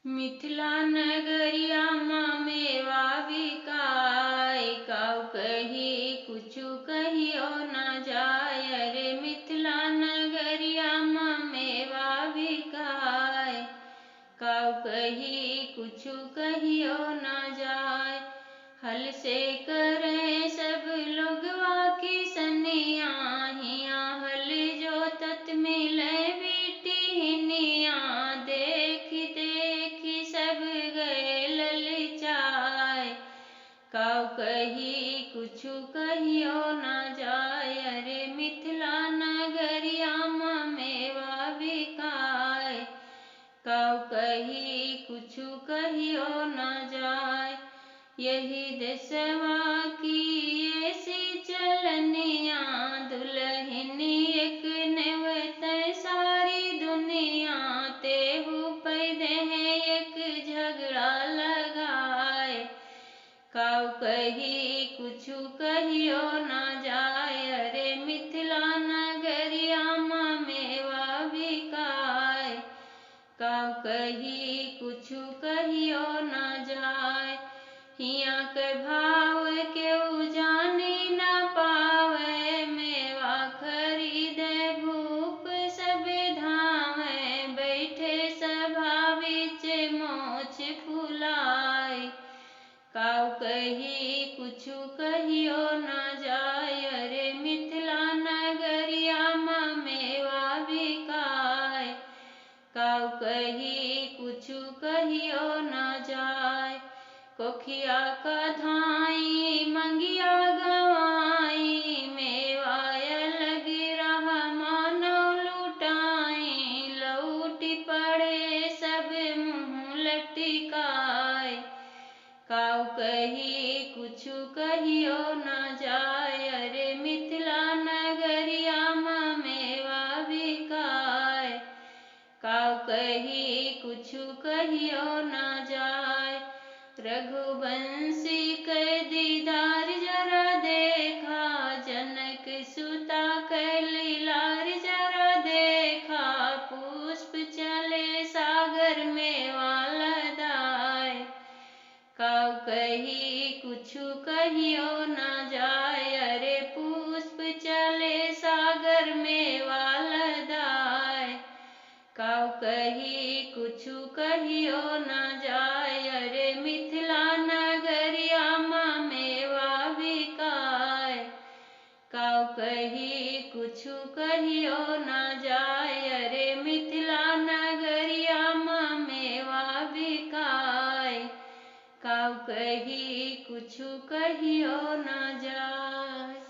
मिथिला नगरिया माँ मेवा बिकाय, काऊ कही कुछु कहियो न जाय रे। मिथिला नगरिया माँ मेवा बिकाय, काऊ कही कुछु कहियो न जाय। हल से करे सब लोगवा किसनिया, हिया हल जोतत मिले बिटिनिया। देखी देखी सब गए ललचाय, काऊ कही कुछु कहियो न जाय रे। मिथिला नगरिया माँ मेवा बिकाय, काऊ कही कुछु कहियो न जाय। यही देशवा की ऐसी चलनिया, दुल्हनी एक नेवत सारी दुनिया। तेहू पैदे हैं एक झगड़ा लगाए, काऊ कही कुछु कहियो न जाय रे। मिथिला नगरिया माँ मेवा बिकाय, काऊ कही कुछु कहियो न जाय। हिया के भाव केहू जानी न पावे, मेवा खरीदे भूप सब धावे। बैठे सभा बिच मोछ फुलाय, काऊ कही कुछु कहियो न जाय रे। मिथिला नगरिया माँ मेवा बिकाय, काऊ कही कुछु कहियो न जाय। कोखिया का धाई मंगिया गवाई, मेवा अलग रहा मानो लुटाई। लौटी पड़े सब मुँह लटकाय, काऊ कही कुछु कहियो न जाय रे। मिथिला नगरिया माँ मेवा बिकाय, काऊ कही कुछु कहियो न जाय। रघुवंशी के दीदार जरा देखा, जनक सुता के लीलार जरा देखा। पुष्प चले सागर में वालदाय, काऊ कही कुछु कहियो न जाय रे। पुष्प चले सागर में वालदाय, काऊ कही कुछु कहियो न जाय रे। मिथिला नगरिया माँ मेवा बिकाय, काऊ कही कुछु कहियो न जाय रे। मिथिला नगरिया माँ मेवा बिकाय, काऊ कही कुछु कहियो न जाय।